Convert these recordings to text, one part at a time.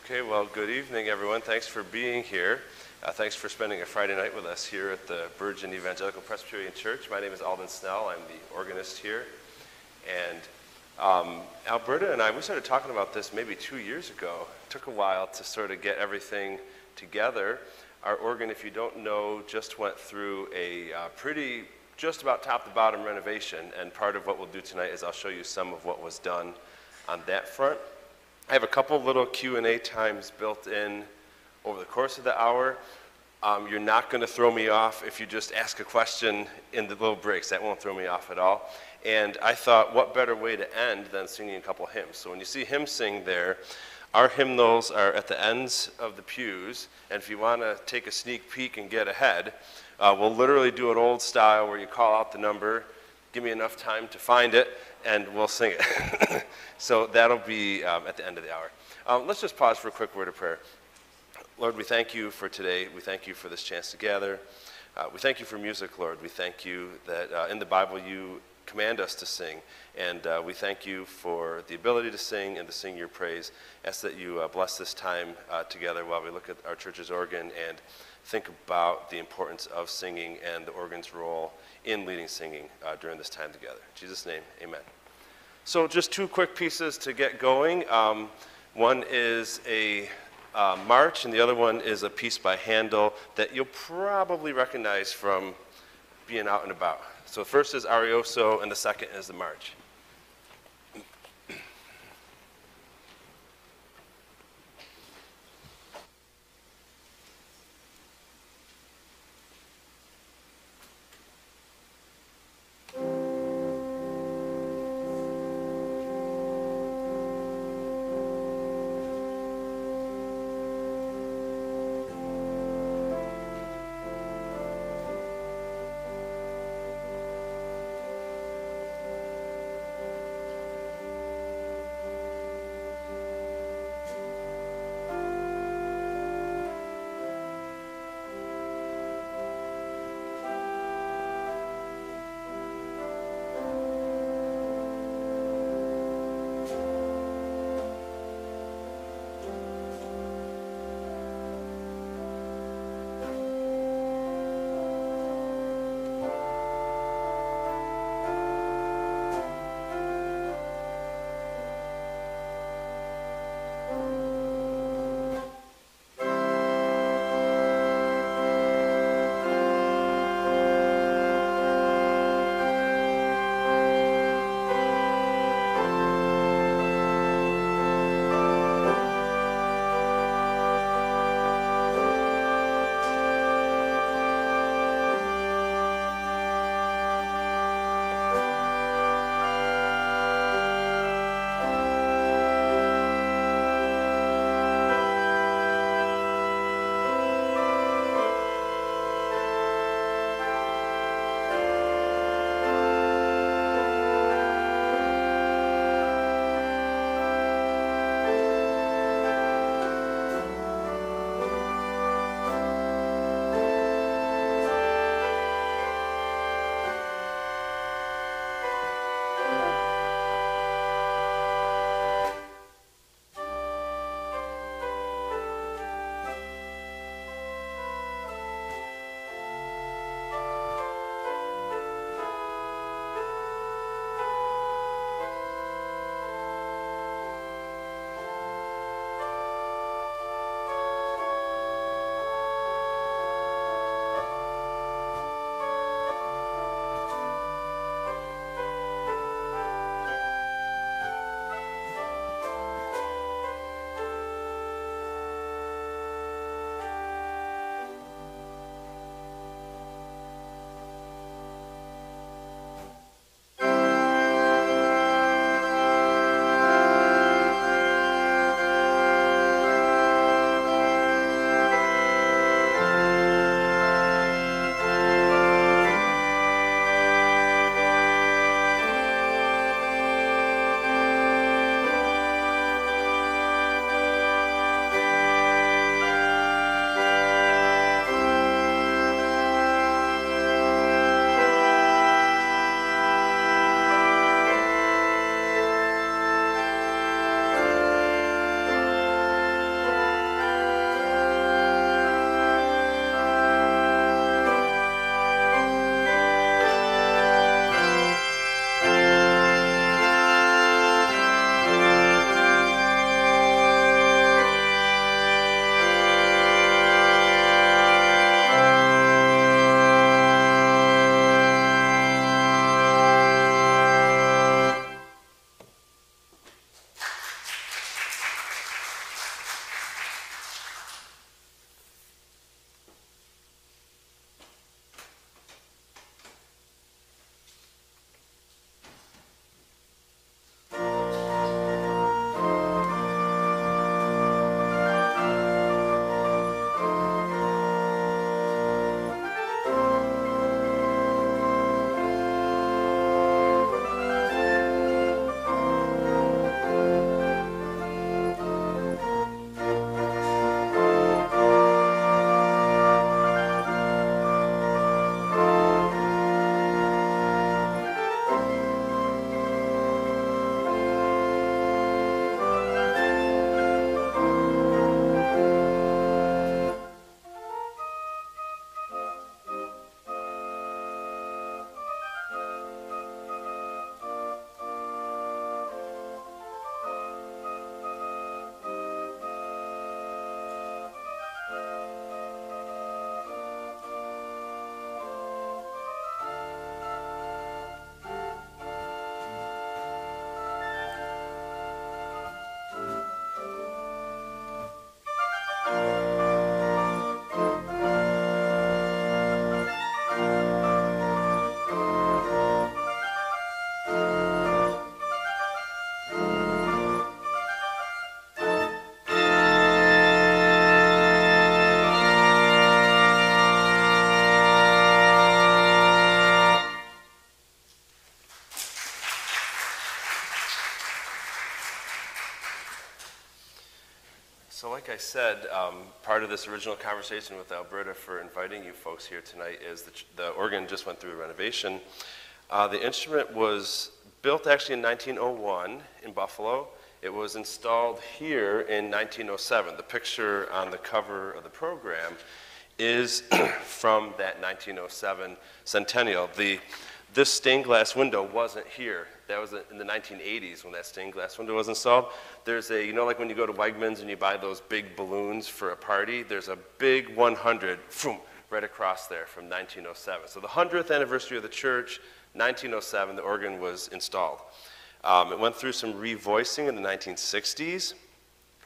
Okay, well, good evening, everyone. Thanks for being here. Thanks for spending a Friday night with us here at the Virgin Evangelical Presbyterian Church. My name is Alden Snell. I'm the organist here. And Alberta and we started talking about this maybe 2 years ago. It took a while to sort of get everything together. Our organ, if you don't know, just went through a pretty, just about top-to-bottom renovation. And part of what we'll do tonight is I'll show you some of what was done on that front. I have a couple little Q&A times built in over the course of the hour. You're not going to throw me off if you just ask a question in the little breaks. That won't throw me off at all. And I thought, what better way to end than singing a couple hymns? So when you see hymns sing there, our hymnals are at the ends of the pews. And if you want to take a sneak peek and get ahead, we'll literally do an old style where you call out the number, give me enough time to find it, and we'll sing it. So that'll be at the end of the hour. Let's just pause for a quick word of prayer. Lord, we thank you for today. We thank you for this chance to gather. We thank you for music, Lord. We thank you that in the Bible you command us to sing. And we thank you for the ability to sing and to sing your praise. Ask that you bless this time together while we look at our church's organ and think about the importance of singing and the organ's role in leading singing during this time together. In Jesus' name, amen. So just two quick pieces to get going. One is a march, and the other one is a piece by Handel that you'll probably recognize from being out and about. So the first is Arioso, and the second is the march. So like I said, part of this original conversation with Alberta for inviting you folks here tonight is the organ just went through a renovation. The instrument was built actually in 1901 in Buffalo. It was installed here in 1907. The picture on the cover of the program is from that 1907 centennial. This stained glass window wasn't here. That was in the 1980s when that stained glass window was installed. There's a, you know, like when you go to Wegmans and you buy those big balloons for a party, there's a big 100 right across there from 1907. So the 100th anniversary of the church, 1907, the organ was installed. It went through some revoicing in the 1960s.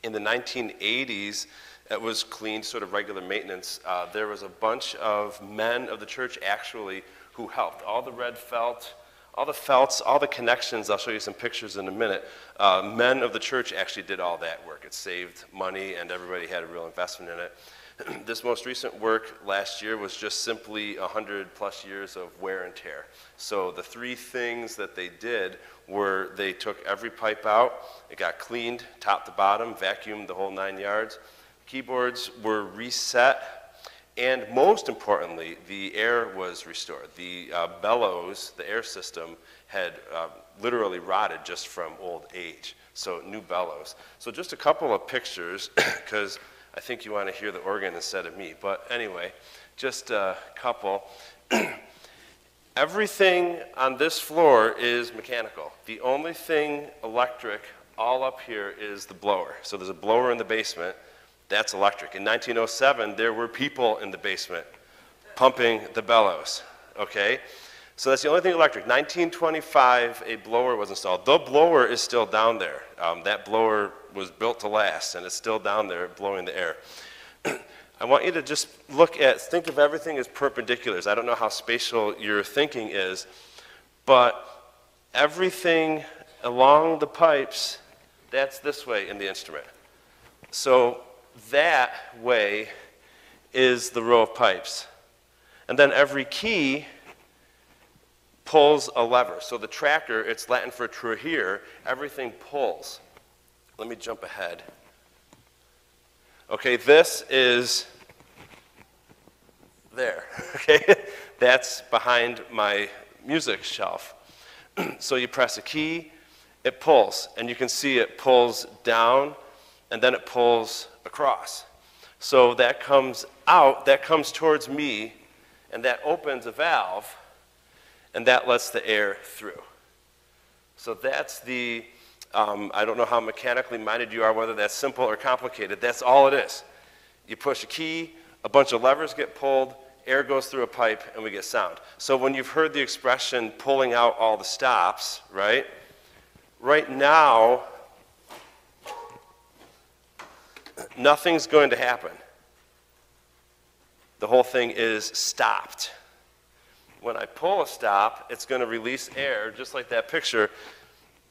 In the 1980s, it was cleaned, sort of regular maintenance. There was a bunch of men of the church actually who helped. All the red felt, all the felts, all the connections, I'll show you some pictures in a minute. Men of the church actually did all that work. It saved money and everybody had a real investment in it. This most recent work last year was just simply 100 plus years of wear and tear. So the three things that they did were they took every pipe out, it got cleaned top to bottom, vacuumed the whole 9 yards. Keyboards were reset, and most importantly, the air was restored. The bellows, the air system, had literally rotted just from old age. So new bellows. So just a couple of pictures, because I think you want to hear the organ instead of me. But anyway, just a couple. Everything on this floor is mechanical. The only thing electric all up here is the blower. So there's a blower in the basement. That's electric. In 1907, there were people in the basement pumping the bellows, okay? So that's the only thing electric. 1925, a blower was installed. The blower is still down there. That blower was built to last, and it's still down there blowing the air. I want you to just think of everything as perpendiculars. I don't know how spatial your thinking is, but everything along the pipes, that's this way in the instrument. So that way is the row of pipes. And then every key pulls a lever. So the tracker, it's Latin for trahere, everything pulls. Let me jump ahead. Okay, this is there, okay? That's behind my music shelf. So you press a key, it pulls, and you can see it pulls down, and then it pulls across. So that comes out, that comes towards me, and that opens a valve, and that lets the air through. So that's the, I don't know how mechanically minded you are, whether that's simple or complicated. That's all it is. You push a key, a bunch of levers get pulled, air goes through a pipe, and we get sound. So when you've heard the expression pulling out all the stops, right? Right now, nothing's going to happen. The whole thing is stopped. When I pull a stop, it's going to release air, just like that picture.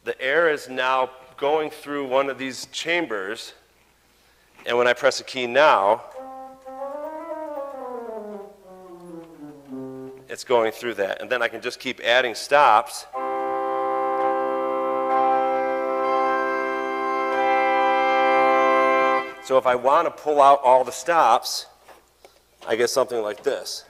The air is now going through one of these chambers, and when I press a key now, it's going through that. And then I can just keep adding stops. So if I want to pull out all the stops, I get something like this.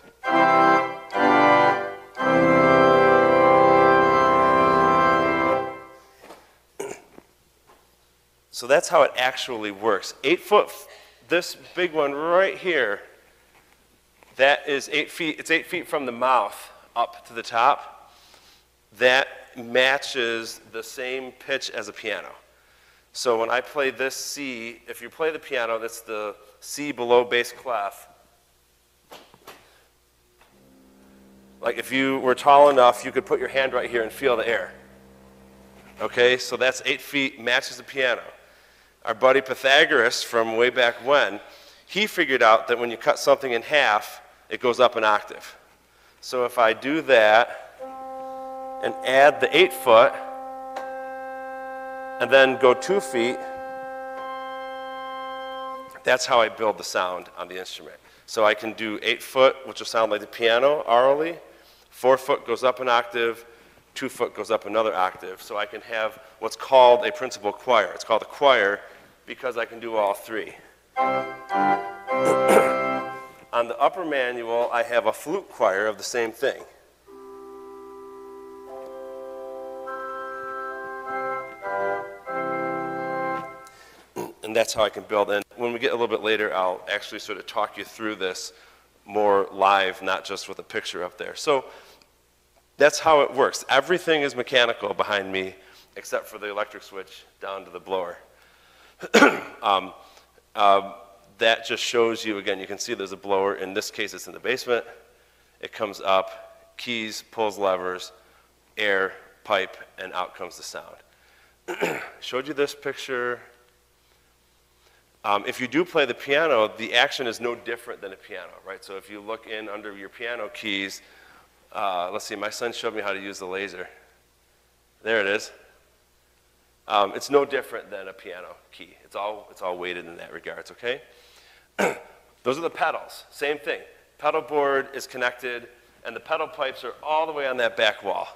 So that's how it actually works. 8 foot, this big one right here, that is 8 feet. It's 8 feet from the mouth up to the top. That matches the same pitch as a piano. So when I play this C, if you play the piano, that's the C below bass clef. Like if you were tall enough, you could put your hand right here and feel the air. Okay, so that's 8 feet, matches the piano. Our buddy Pythagoras from way back when, he figured out that when you cut something in half, it goes up an octave. So if I do that and add the 8 foot, and then go 2 feet, that's how I build the sound on the instrument. So I can do 8 foot, which will sound like the piano aurally, 4 foot goes up an octave, 2 foot goes up another octave. So I can have what's called a principal choir. It's called a choir because I can do all three. On the upper manual, I have a flute choir of the same thing. And that's how I can build. And when we get a little bit later, I'll actually sort of talk you through this more live, not just with a picture up there. So that's how it works. Everything is mechanical behind me, except for the electric switch down to the blower. That just shows you, again, you can see there's a blower. In this case, it's in the basement. It comes up, keys, pulls levers, air, pipe, and out comes the sound. Showed you this picture. If you do play the piano, the action is no different than a piano, right? So if you look in under your piano keys, let's see, my son showed me how to use the laser. There it is. It's no different than a piano key. It's all weighted in that regards, okay? Those are the pedals, same thing. Pedal board is connected, and the pedal pipes are all the way on that back wall.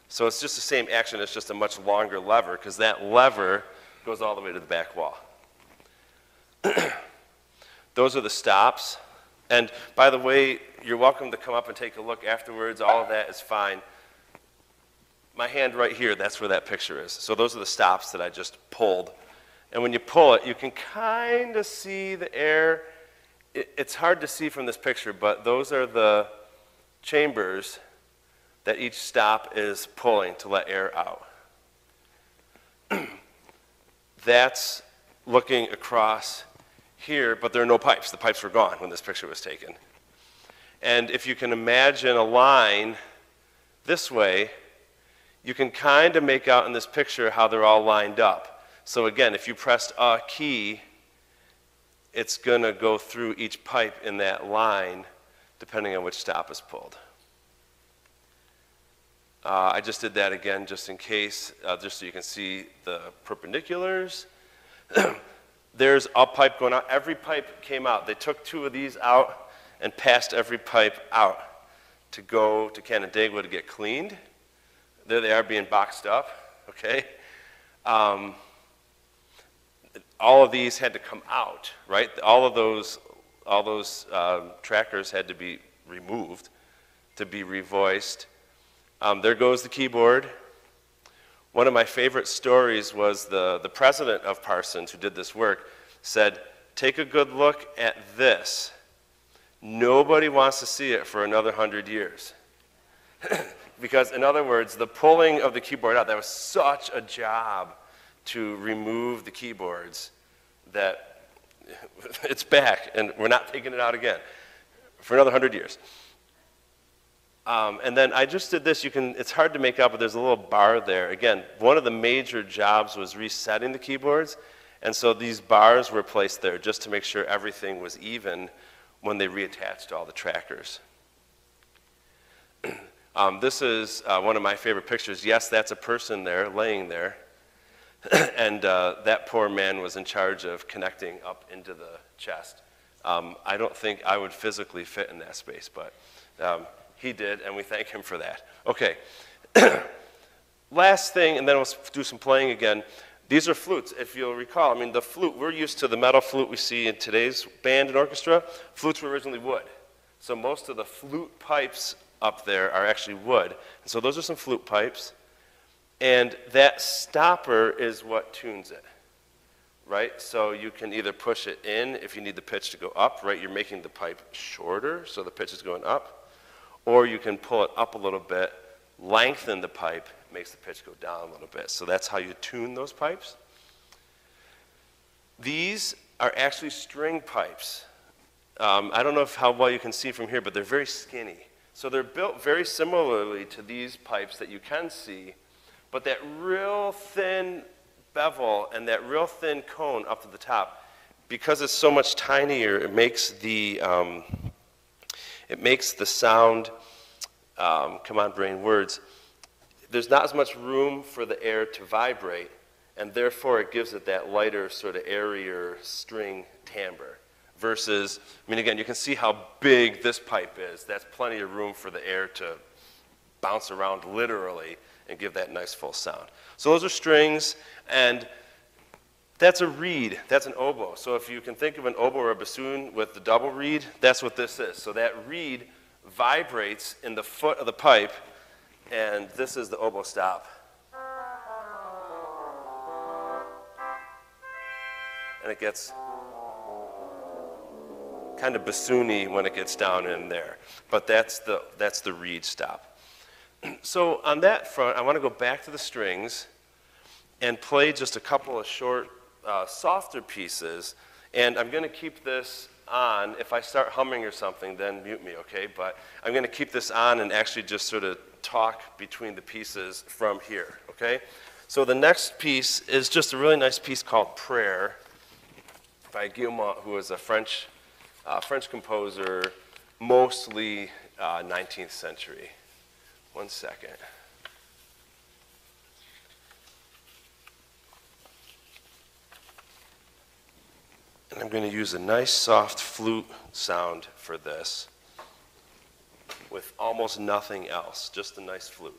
So it's just the same action, it's just a much longer lever, because that lever goes all the way to the back wall. Those are the stops. And by the way, you're welcome to come up and take a look afterwards. All of that is fine. My hand right here, that's where that picture is. So those are the stops that I just pulled. And when you pull it, you can kind of see the air. It's hard to see from this picture, but those are the chambers that each stop is pulling to let air out. That's looking across here, but there are no pipes. The pipes were gone when this picture was taken. And if you can imagine a line this way, you can kind of make out in this picture how they're all lined up. So again, if you pressed a key, it's going to go through each pipe in that line, depending on which stop is pulled. I just did that again just in case, just so you can see the perpendiculars. There's a pipe going out. Every pipe came out. They took two of these out and passed every pipe out to go to Canandaigua to get cleaned. There they are being boxed up, okay? All of these had to come out, right? All those trackers had to be removed to be revoiced. There goes the keyboard. One of my favorite stories was the president of Parsons, who did this work, said, take a good look at this. Nobody wants to see it for another 100 years. Because, in other words, the pulling of the keyboard out, that was such a job to remove the keyboards that it's back, and we're not taking it out again for another 100 years. And then I just did this. It's hard to make out, but there's a little bar there. Again, one of the major jobs was resetting the keyboards, and so these bars were placed there just to make sure everything was even when they reattached all the trackers. This is one of my favorite pictures. Yes, that's a person there, laying there. And that poor man was in charge of connecting up into the chest. I don't think I would physically fit in that space, but he did, and we thank him for that. Okay. Last thing, and then we'll do some playing again. These are flutes, if you'll recall. I mean, the flute, we're used to the metal flute we see in today's band and orchestra. Flutes were originally wood. So most of the flute pipes up there are actually wood. And so those are some flute pipes. And that stopper is what tunes it, right? So you can either push it in if you need the pitch to go up, right? You're making the pipe shorter, so the pitch is going up. Or you can pull it up a little bit, lengthen the pipe, makes the pitch go down a little bit. So that's how you tune those pipes. These are actually string pipes. I don't know how well you can see from here, but they're very skinny. So they're built very similarly to these pipes that you can see, but that real thin bevel and that real thin cone up to the top, because it's so much tinier, it makes the sound, come on brain words, there's not as much room for the air to vibrate, and therefore it gives it that lighter, sort of airier string timbre. Versus, I mean, again, you can see how big this pipe is. That's plenty of room for the air to bounce around literally and give that nice full sound. So those are strings, and That's a reed. That's an oboe. So if you can think of an oboe or a bassoon with the double reed, that's what this is. So that reed vibrates in the foot of the pipe, and this is the oboe stop. And it gets kind of bassoony when it gets down in there. But that's the reed stop. So on that front, I want to go back to the strings and play just a couple of short, softer pieces. And I'm going to keep this on. If I start humming or something, then mute me, okay? But I'm going to keep this on and actually just sort of talk between the pieces from here, okay? So the next piece is just a really nice piece called Prayer by Guillemot, who is a French composer, mostly 19th century. One second. And I'm going to use a nice soft flute sound for this with almost nothing else, just a nice flute.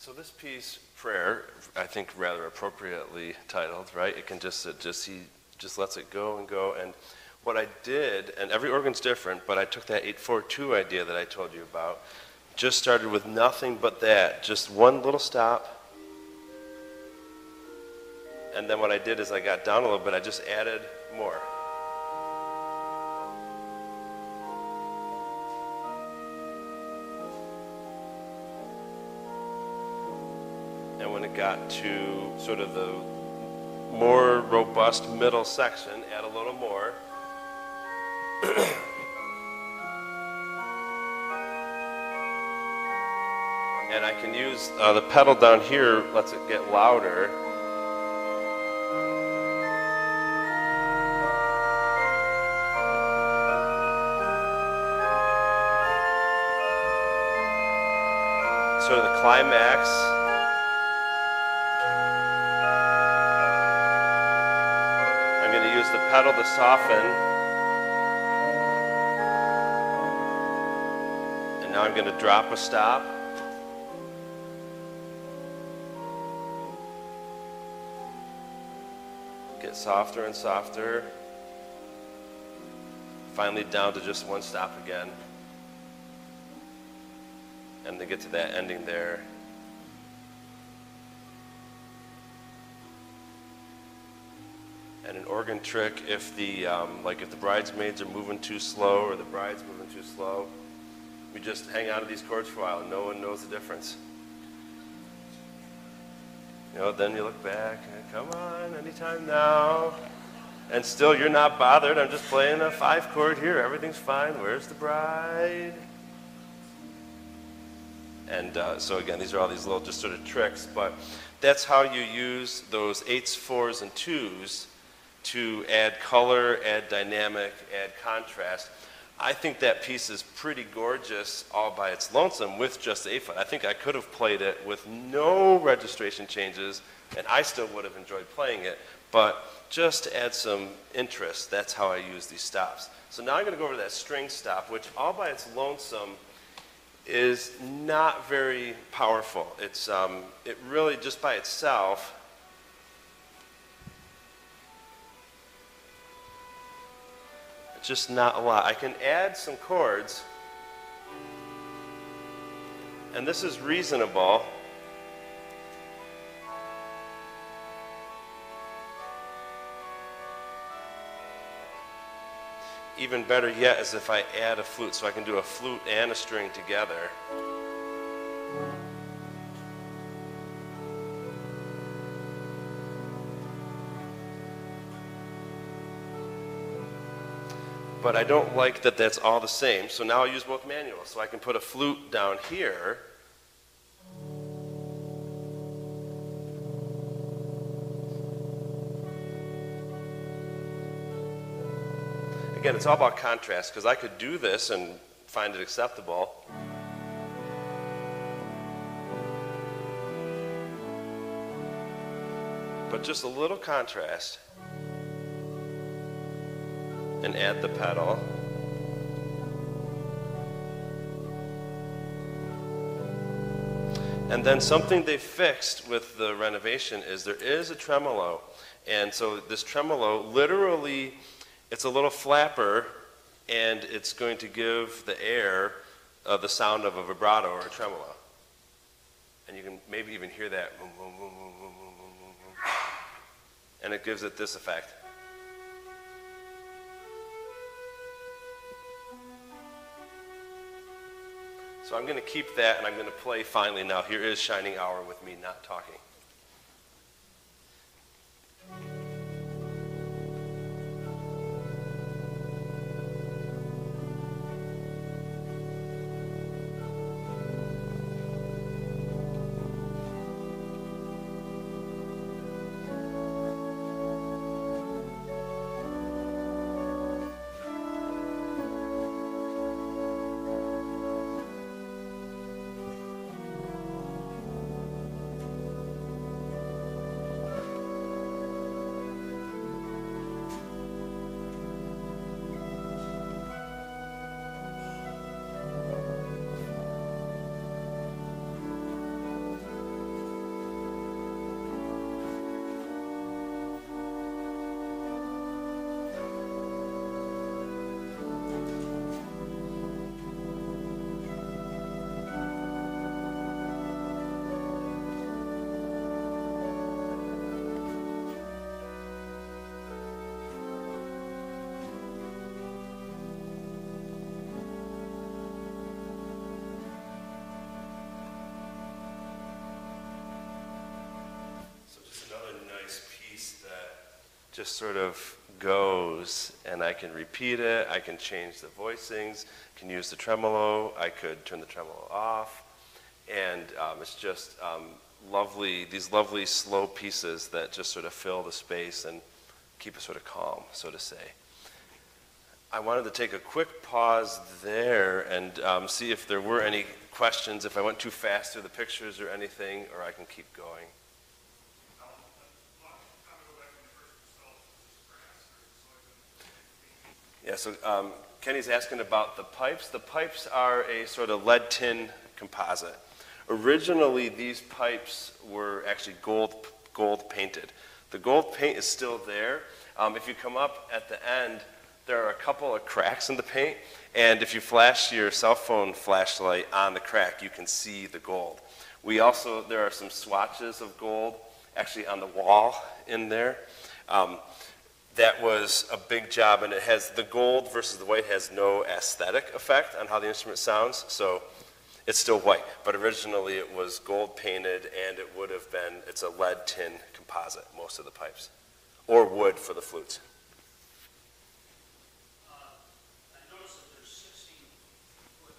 So this piece, Prayer, I think rather appropriately titled, right? It can just lets it go and go. And what I did, and every organ's different, but I took that 8/4/2 idea that I told you about, just started with nothing but that, just one little stop. And then what I did is I got down a little bit, I just added more. And when it got to sort of the more robust middle section, add a little more. And I can use the pedal down here, lets it get louder. Sort of the climax. I'm going to use the pedal to soften. And now I'm going to drop a stop. Get softer and softer. Finally down to just one stop again. And to get to that ending there. And an organ trick, if the if the bridesmaids are moving too slow or the bride's moving too slow, we just hang on to these chords for a while and no one knows the difference. You know, then you look back and come on, anytime now. And still you're not bothered, I'm just playing a 5 chord here, everything's fine, where's the bride? And so again, these are all these little just sort of tricks, but that's how you use those 8s, 4s, and 2s to add color, add dynamic, add contrast. I think that piece is pretty gorgeous all by its lonesome with just the 8-foot. I think I could have played it with no registration changes, and I still would have enjoyed playing it, but just to add some interest, that's how I use these stops. So now I'm going to go over to that string stop, which all by its lonesome is not very powerful. It's it really just by itself it's just not a lot. I can add some chords, and this is reasonable. Even better yet is if I add a flute, so I can do a flute and a string together. But I don't like that that's all the same, so now I'll use both manuals. So I can put a flute down here. Again, it's all about contrast, because I could do this and find it acceptable. But just a little contrast. And add the pedal. And then something they fixed with the renovation is there is a tremolo. And so this tremolo literally, it's a little flapper, and it's going to give the air the sound of a vibrato or a tremolo. And you can maybe even hear that. And it gives it this effect. So I'm going to keep that, and I'm going to play finally now. Here is Shining Hour with me not talking. just sort of goes, and I can repeat it, I can change the voicings, can use the tremolo, I could turn the tremolo off, and it's just lovely, these lovely slow pieces that just sort of fill the space and keep it sort of calm, so to say. I wanted to take a quick pause there and see if there were any questions, if I went too fast through the pictures or anything, or I can keep going. Yeah, so Kenny's asking about the pipes. The pipes are a sort of lead tin composite. Originally, these pipes were actually gold painted. The gold paint is still there. If you come up at the end, there are a couple of cracks in the paint, and if you flash your cell phone flashlight on the crack, you can see the gold. There are some swatches of gold actually on the wall in there. That was a big job, and it has the gold versus the white has no aesthetic effect on how the instrument sounds, so it's still white. But originally it was gold painted, and it would have been, it's a lead tin composite, most of the pipes, or wood for the flutes. I noticed that there's 16-foot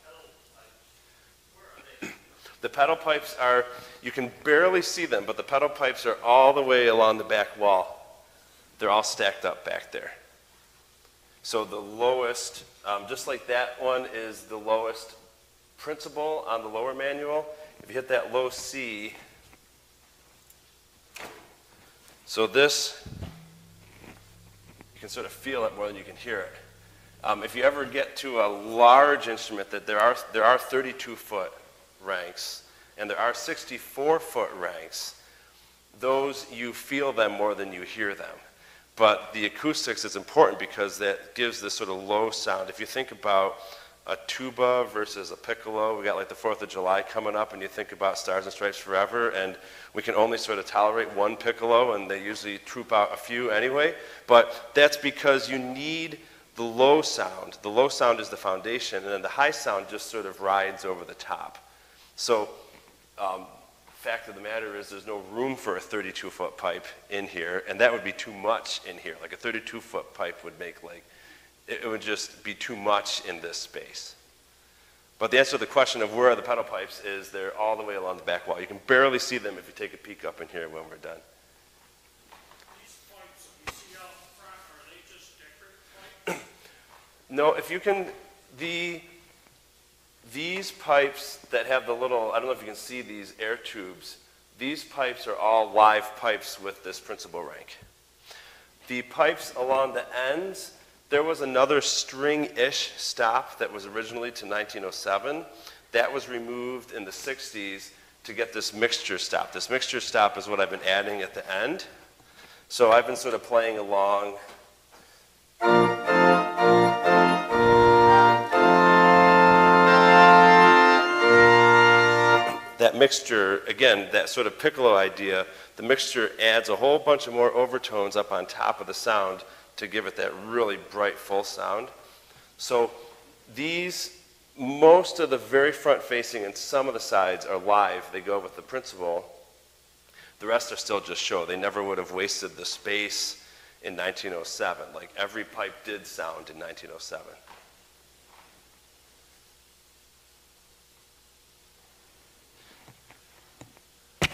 pedal pipes. Where are they? The pedal pipes are, you can barely see them, but the pedal pipes are all the way along the back wall. They're all stacked up back there. So the lowest, just like that one is the lowest principal on the lower manual. If you hit that low C, so this, you can sort of feel it more than you can hear it. If you ever get to a large instrument, that there are 32-foot ranks, and there are 64-foot ranks, those you feel them more than you hear them. But the acoustics is important because that gives this sort of low sound. If you think about a tuba versus a piccolo, we got like the 4th of July coming up, and you think about Stars and Stripes Forever, and we can only sort of tolerate one piccolo, and they usually troop out a few anyway. But that's because you need the low sound. The low sound is the foundation, and then the high sound just sort of rides over the top. So fact of the matter is there's no room for a 32-foot pipe in here, and that would be too much in here. Like a 32-foot pipe would make like, it would just be too much in this space. But the answer to the question of where are the pedal pipes is they're all the way along the back wall. You can barely see them if you take a peek up in here when we're done. These pipes that you see out front, are they just decorative pipes? No, if you can, these pipes that have the little, I don't know if you can see these air tubes, these pipes are all live pipes with this principal rank. The pipes along the ends, there was another string-ish stop that was originally to 1907. That was removed in the 60s to get this mixture stop. This mixture stop is what I've been adding at the end. So I've been sort of playing along. That mixture, again, that sort of piccolo idea, the mixture adds a whole bunch of more overtones up on top of the sound to give it that really bright, full sound. So these, most of the very front facing and some of the sides are live. They go with the principal. The rest are still just show. They never would have wasted the space in 1907. Like every pipe did sound in 1907.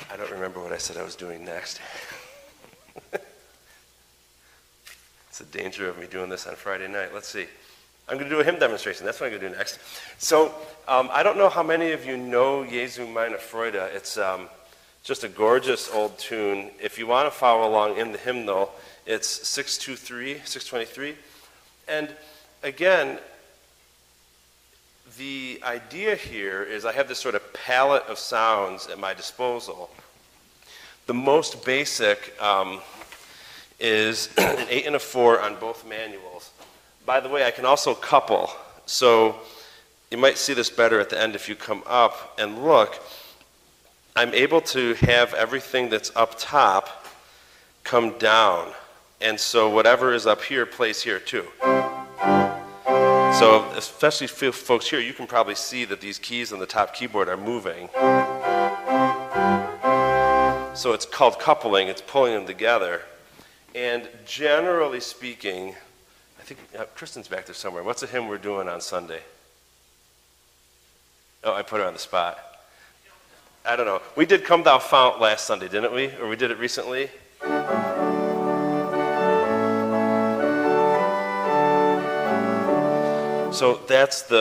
I don't remember what I said I was doing next. It's the danger of me doing this on Friday night. Let's see. I'm going to do a hymn demonstration. That's what I'm going to do next. So I don't know how many of you know Jesu meine Freude. It's just a gorgeous old tune. If you want to follow along in the hymnal, it's 623. And again, the idea here is I have this sort of palette of sounds at my disposal. The most basic is an 8 and a 4 on both manuals. By the way, I can also couple. So you might see this better at the end if you come up and look. I'm able to have everything that's up top come down. And so whatever is up here plays here too. So especially for folks here, you can probably see that these keys on the top keyboard are moving. So it's called coupling, it's pulling them together. And generally speaking, I think Kristen's back there somewhere. What's the hymn we're doing on Sunday? Oh, I put her on the spot. I don't know. We did Come Thou Fount last Sunday, didn't we? Or we did it recently? So that's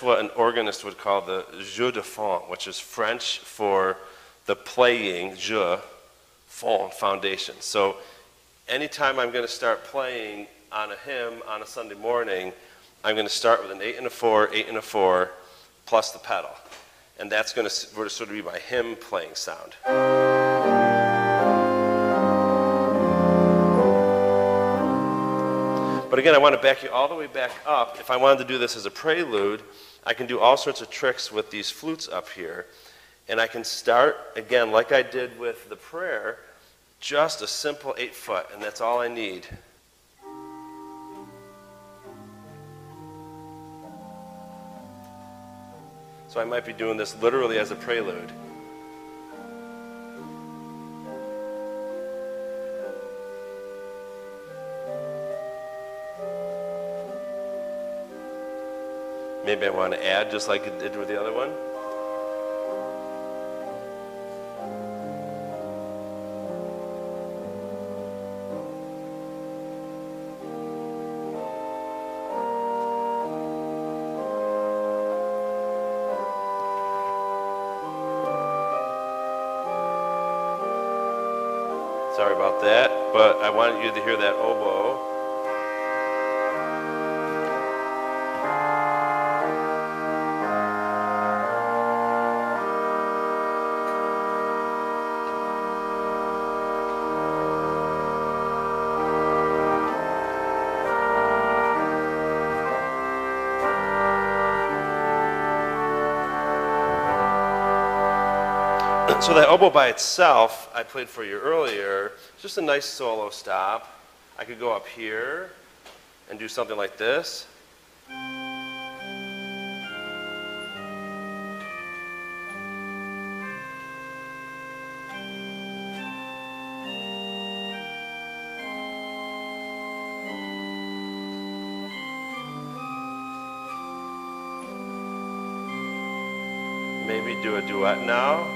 what an organist would call the jeu de fond, which is French for the playing, jeu, fond, foundation. So anytime I'm going to start playing on a hymn on a Sunday morning, I'm going to start with an 8 and a 4, 8 and a 4, plus the pedal. And that's going to sort of be my hymn playing sound. But again, I want to back you all the way back up. If I wanted to do this as a prelude, I can do all sorts of tricks with these flutes up here. And I can start, again, like I did with the prayer, just a simple 8-foot, and that's all I need. So I might be doing this literally as a prelude. Maybe I want to add just like it did with the other one. Sorry about that, but I wanted you to hear that oboe. So that oboe by itself, I played for you earlier, just a nice solo stop. I could go up here and do something like this. Maybe do a duet now.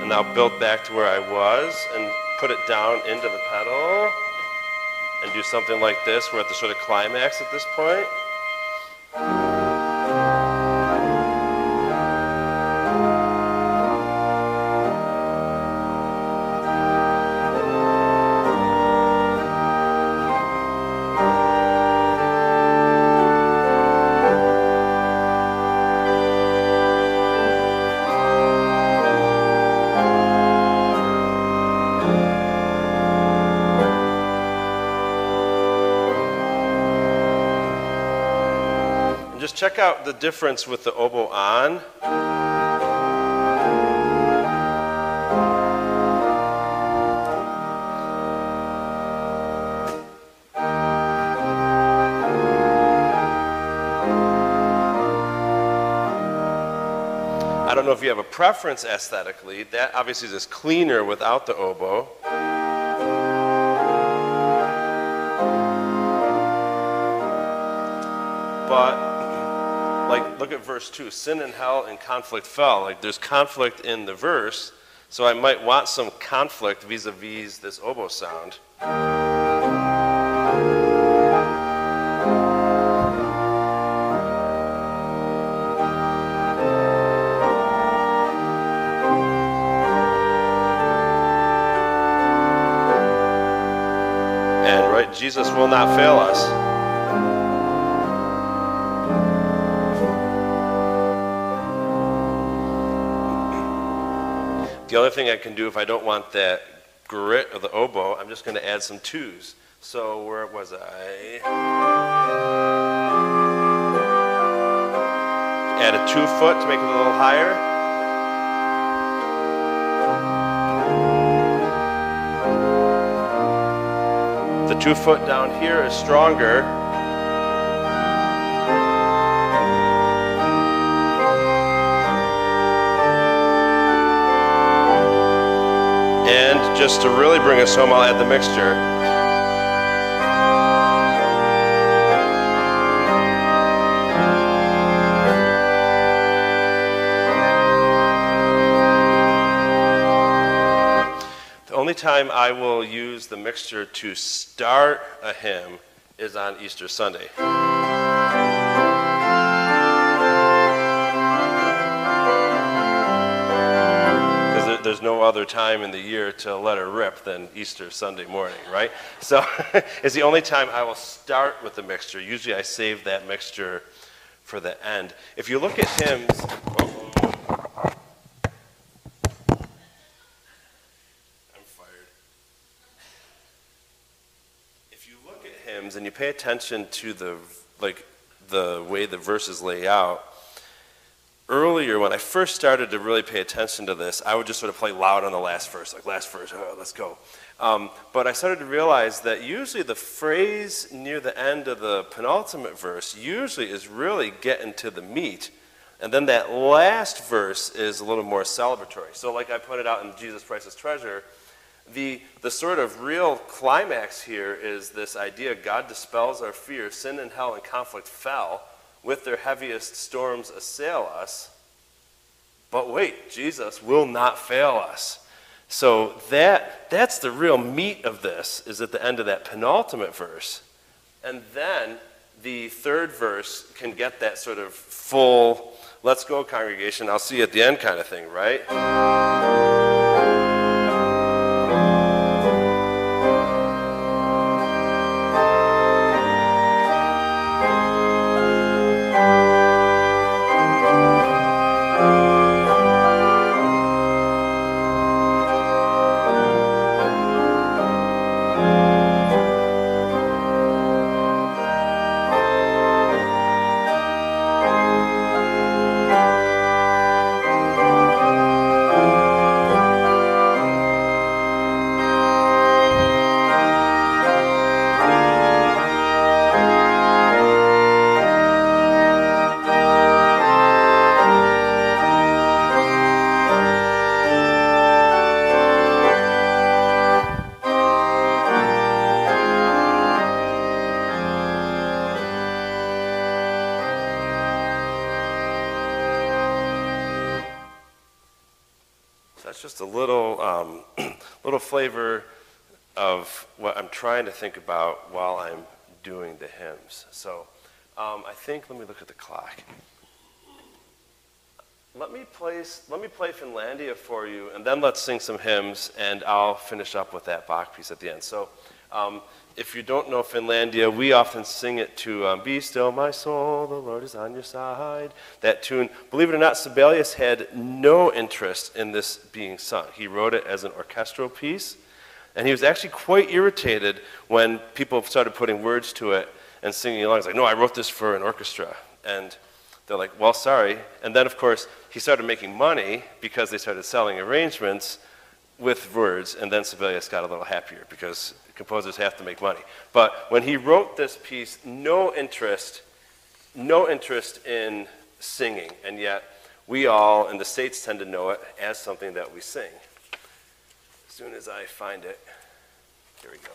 And I'll build back to where I was and put it down into the pedal and do something like this. We're at the sort of climax at this point. Just check out the difference with the oboe on. I don't know if you have a preference aesthetically. That obviously is cleaner without the oboe. But like, look at verse 2. Sin and hell and conflict fell. Like, there's conflict in the verse, so I might want some conflict vis-a-vis this oboe sound. And, right, Jesus will not fail us. The only thing I can do if I don't want that grit of the oboe, I'm just going to add some twos. So where was I? Add a 2-foot to make it a little higher. The 2 foot down here is stronger. And just to really bring us home, I'll add the mixture. The only time I will use the mixture to start a hymn is on Easter Sunday. There's no other time in the year to let her rip than Easter Sunday morning, right? So it's the only time I will start with the mixture. Usually I save that mixture for the end. If you look at hymns, I'm fired. If you look at hymns and you pay attention to the way the verses lay out, earlier, when I first started to really pay attention to this, I would just sort of play loud on the last verse, like last verse, oh, let's go. But I started to realize that usually the phrase near the end of the penultimate verse usually is really getting to the meat. And then that last verse is a little more celebratory. So like I pointed out in Jesus Priceless Treasure, the sort of real climax here is this idea God dispels our fear, sin and hell and conflict fell, with their heaviest storms assail us. But wait, Jesus will not fail us. So that's the real meat of this, is at the end of that penultimate verse. And then the third verse can get that sort of full, let's go congregation, I'll see you at the end kind of thing, right? That's just a little, little flavor of what I'm trying to think about while I'm doing the hymns. So I think, let me look at the clock. Let me play Finlandia for you, and then let's sing some hymns, and I'll finish up with that Bach piece at the end. So if you don't know Finlandia, we often sing it to Be Still My Soul, the Lord is on your side. That tune, believe it or not, Sibelius had no interest in this being sung. He wrote it as an orchestral piece, and he was actually quite irritated when people started putting words to it and singing along. He's like, no, I wrote this for an orchestra. And they're like, well, sorry. And then, of course, he started making money because they started selling arrangements with words, and then Sibelius got a little happier because composers have to make money. But when he wrote this piece, no interest in singing, and yet we all in the States tend to know it as something that we sing. As soon as I find it, here we go.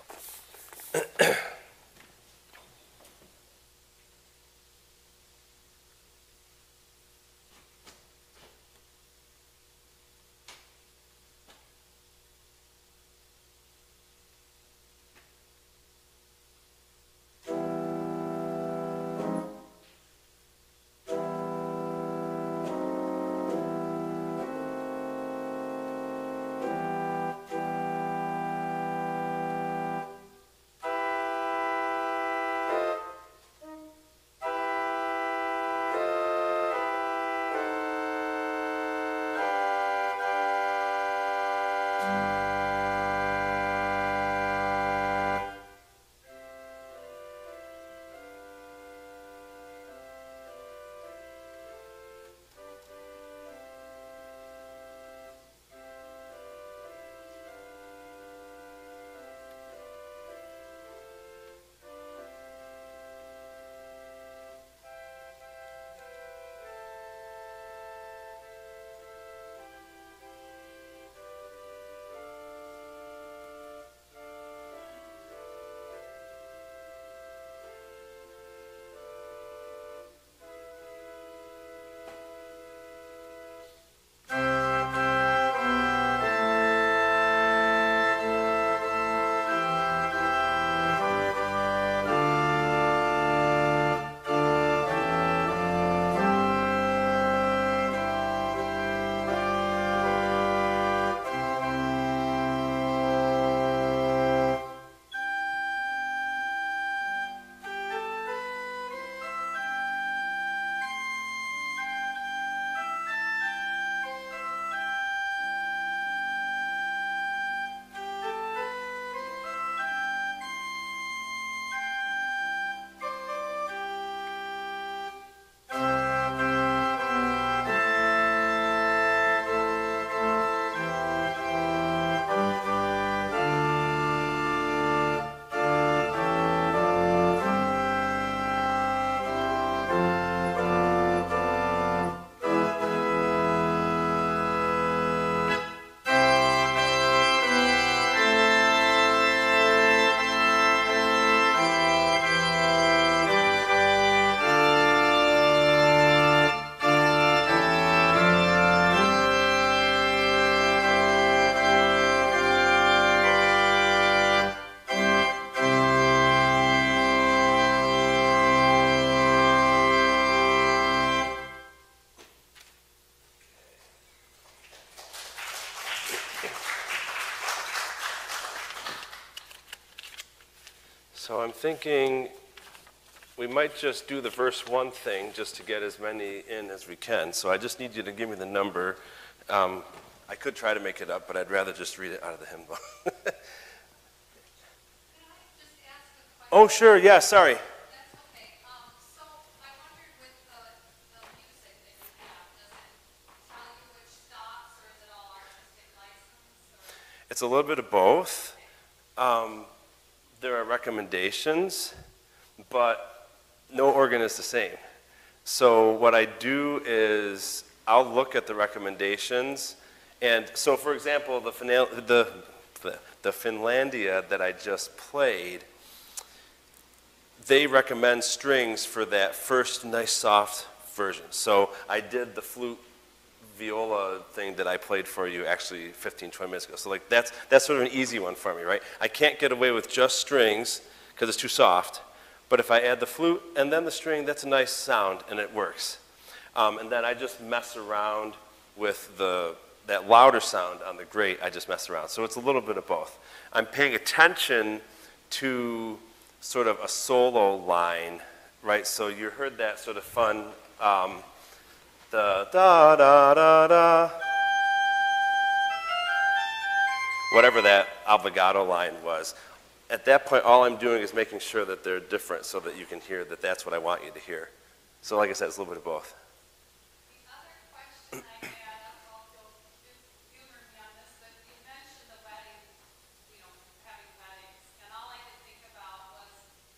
So I'm thinking we might just do the verse 1 thing just to get as many in as we can. So I just need you to give me the number. I could try to make it up, but I'd rather just read it out of the hymn book. Can I just ask a question? Oh, sure, yeah, sorry. That's okay. So I wondered with the music that you have, does it tell you which stops, or is it all artistic license? Or? It's a little bit of both. There are recommendations, but no organ is the same. So what I do is I'll look at the recommendations. And so, for example, the Finlandia that I just played, they recommend strings for that first nice soft version. So I did the flute viola thing that I played for you actually 15, 20 minutes ago. So like that's sort of an easy one for me, right? I can't get away with just strings because it's too soft. But if I add the flute and then the string, that's a nice sound and it works. And then I just mess around with that louder sound on the grate. I just mess around. So it's a little bit of both. I'm paying attention to sort of a solo line, right? So you heard that sort of fun, the da da da da, whatever that obbligato line was. At that point, all I'm doing is making sure that they're different so that you can hear that that's what I want you to hear. So like I said, it's a little bit of both. The other question I had, I don't know if you'll humor me on this, but you mentioned the wedding, having weddings, and all I could think about was,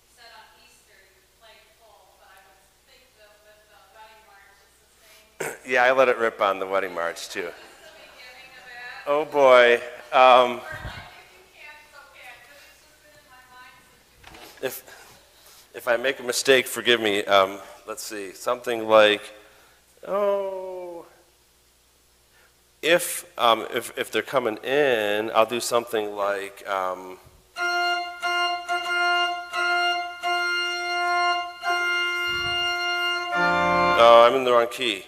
you said on Easter you played full, but I would think that with the wedding march it's the same. Yeah, I let it rip on the wedding march too. Is the beginning of it? Oh boy. Or like if you can't, it's okay, because it's just been in my mind since you If I make a mistake, forgive me. Let's see, something like, if they're coming in, I'll do something like, oh, I'm in the wrong key.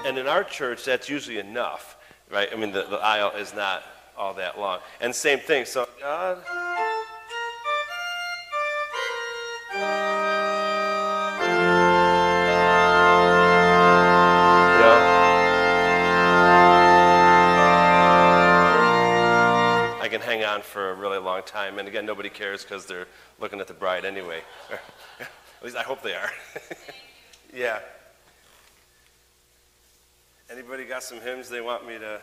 And in our church, that's usually enough, right? I mean, the aisle is not all that long. And same thing, so God. I can hang on for a really long time. And again, nobody cares because they're looking at the bride anyway. At least I hope they are. Yeah. Anybody got some hymns they want me to? I found one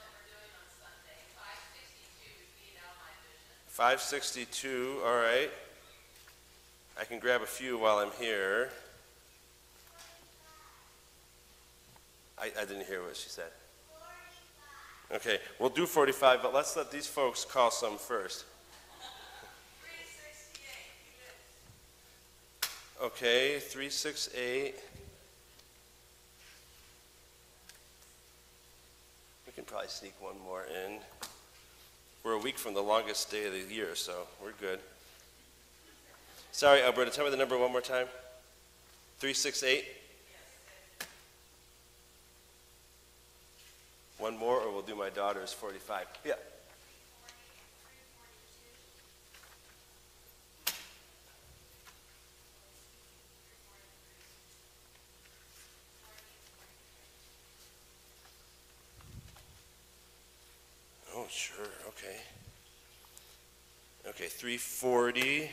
that we're doing on Sunday, 562, Feed Out My Vision. 562, all right. I can grab a few while I'm here. I didn't hear what she said. 45. Okay, we'll do 45, but let's let these folks call some first. 368, Okay, 368. We can probably sneak one more in. We're a week from the longest day of the year, so we're good. Sorry, Alberta, tell me the number one more time. 368? One more, or we'll do my daughter's 45. Yeah. 342. Oh, sure, okay. Okay, 340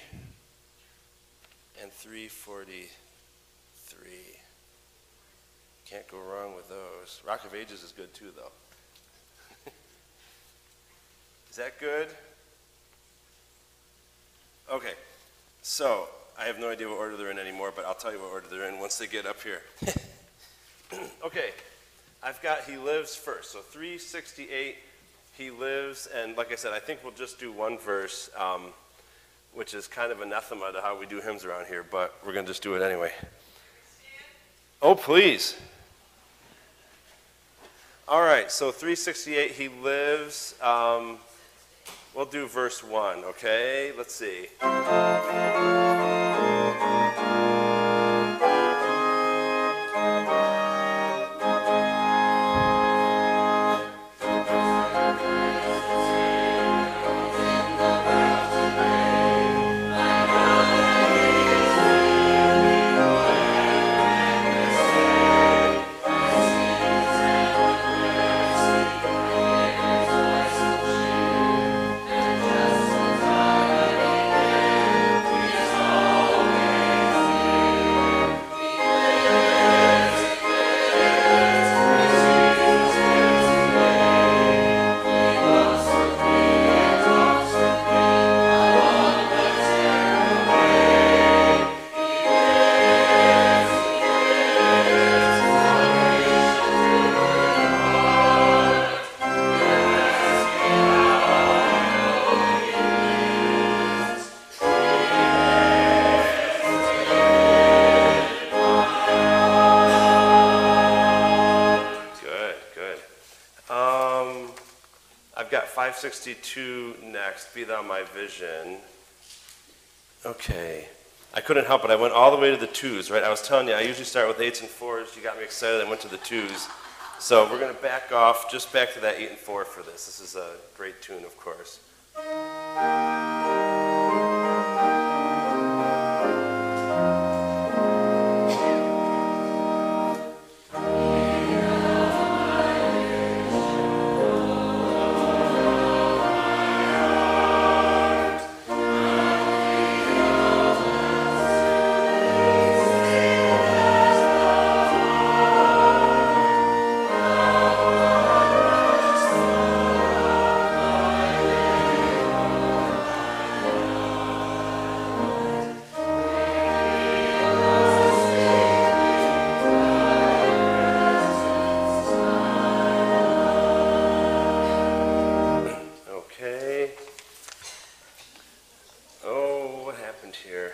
and 343. Can't go wrong with those. Rock of Ages is good too, though. Is that good? Okay, so I have no idea what order they're in anymore, but I'll tell you what order they're in once they get up here. Okay, I've got He Lives first. So 368, He Lives, and like I said, I think we'll just do one verse. which is kind of anathema to how we do hymns around here, but we're going to just do it anyway. Oh, please. All right, so 368, he lives. We'll do verse 1, okay? Let's see. I've got 562 next, Be Thou My Vision. Okay. I couldn't help it. I went all the way to the 2s, right? I was telling you, I usually start with 8s and 4s. You got me excited. I went to the 2s. So we're going to back off just back to that 8 and 4 for this. This is a great tune, of course. Here.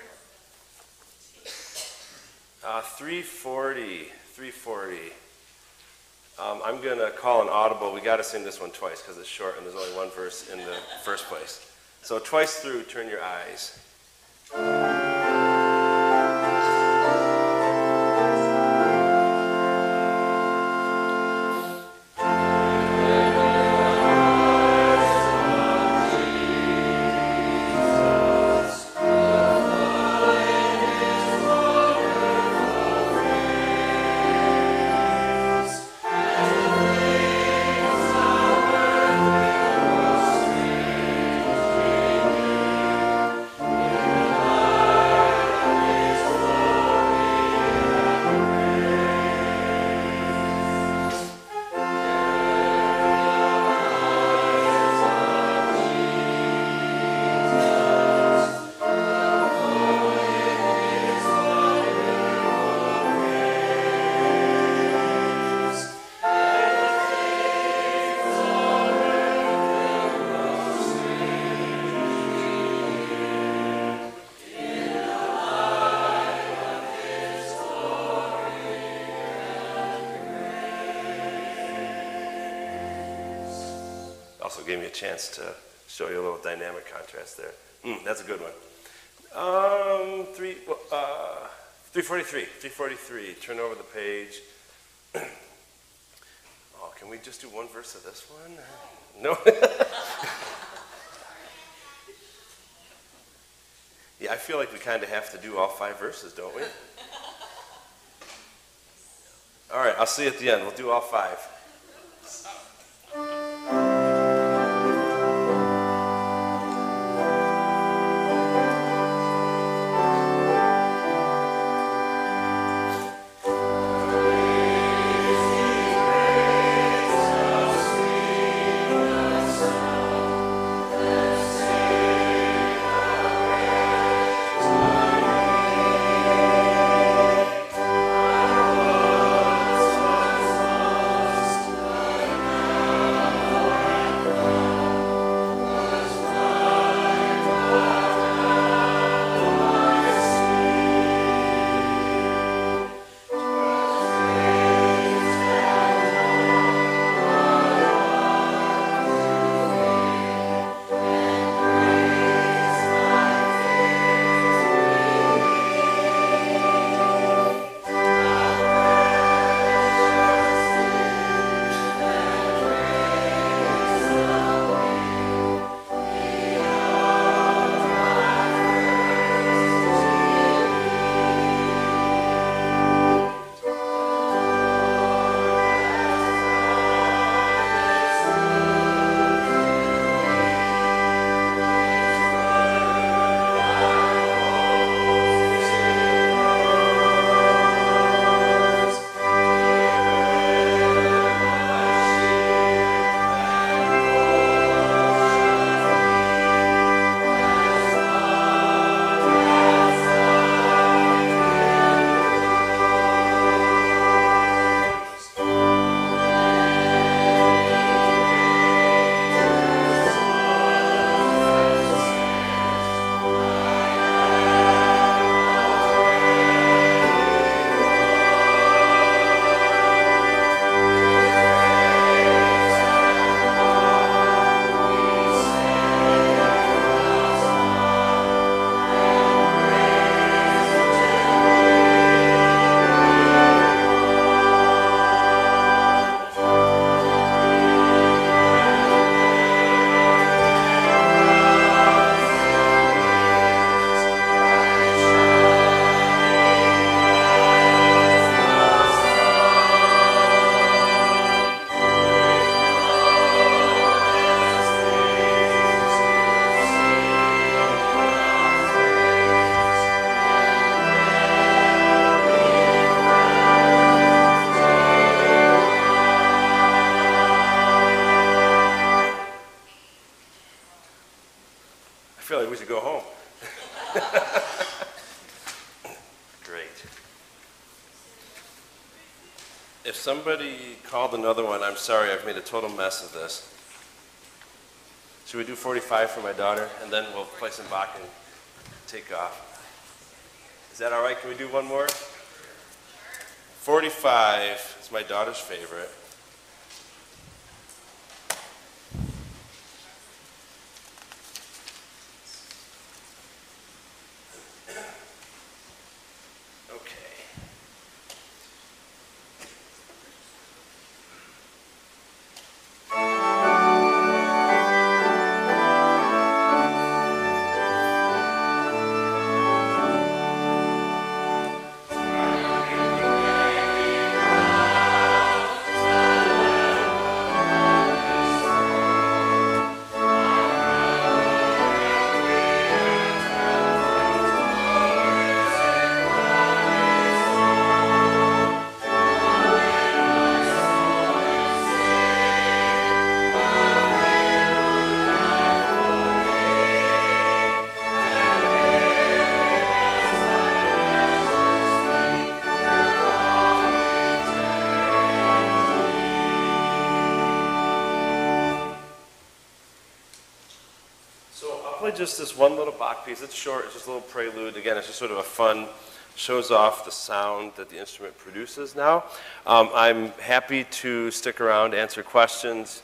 340. I'm going to call an audible. We got to sing this one twice because it's short and there's only one verse in the first place. So twice through, turn your eyes. Also gave me a chance to show you a little dynamic contrast there. That's a good one. 343. Turn over the page. Oh, can we just do one verse of this one? No? Yeah, I feel like we kind of have to do all 5 verses, don't we? All right, I'll see you at the end. We'll do all 5. If somebody called another one, I'm sorry, I've made a total mess of this. Should we do 45 for my daughter, and then we'll play some Bach and take off? Is that all right? Can we do one more? 45 is my daughter's favorite. Just this one little Bach piece. It's short, it's just a little prelude. Again, it's just sort of a fun, shows off the sound that the instrument produces now. I'm happy to stick around, answer questions,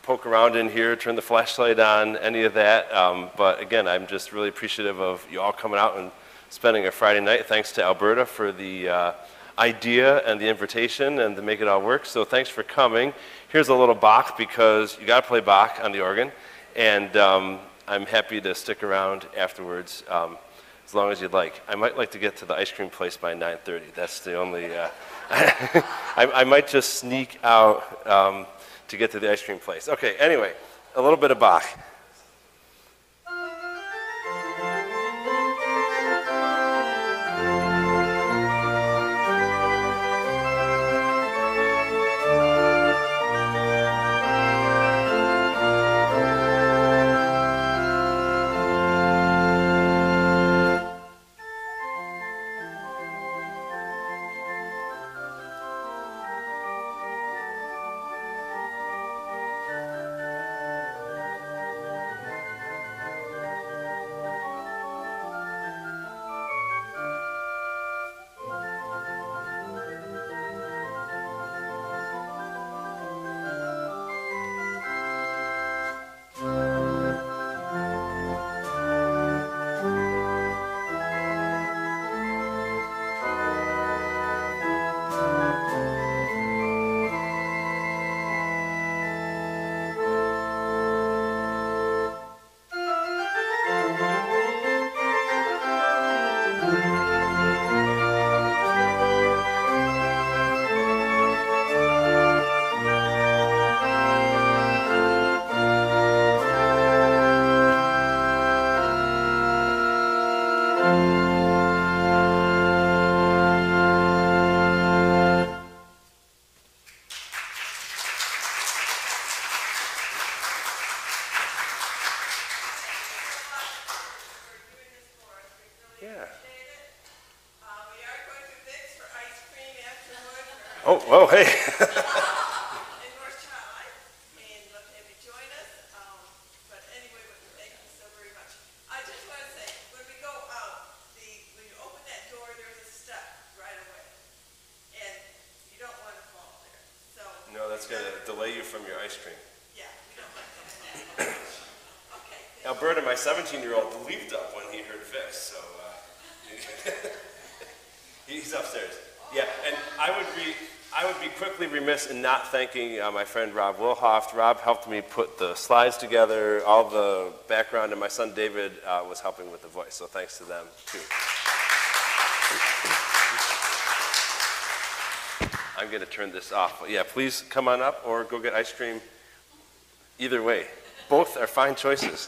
poke around in here, turn the flashlight on, any of that. But again, I'm just really appreciative of you all coming out and spending a Friday night. Thanks to Alberta for the idea and the invitation and to make it all work. So thanks for coming. Here's a little Bach because you got to play Bach on the organ. And I'm happy to stick around afterwards as long as you'd like. I might like to get to the ice cream place by 9:30. That's the only, I might just sneak out to get to the ice cream place. Okay, anyway, a little bit of Bach. Oh, whoa, hey. In North Carolina, and love to have you join us. But anyway, thank you so very much. I just want to say, when we go out, when you open that door, there's a step right away, and you don't want to fall there. So no, that's going to delay you from your ice cream. Yeah, we don't want that. Okay. Alberta, my 17-year-old, leaped up when he heard Fix, so he's upstairs. Yeah, and I would be quickly remiss in not thanking my friend Rob Wilhoft. Rob helped me put the slides together, all the background, and my son David was helping with the voice, so thanks to them too. I'm going to turn this off. But yeah, please come on up or go get ice cream. Either way, both are fine choices.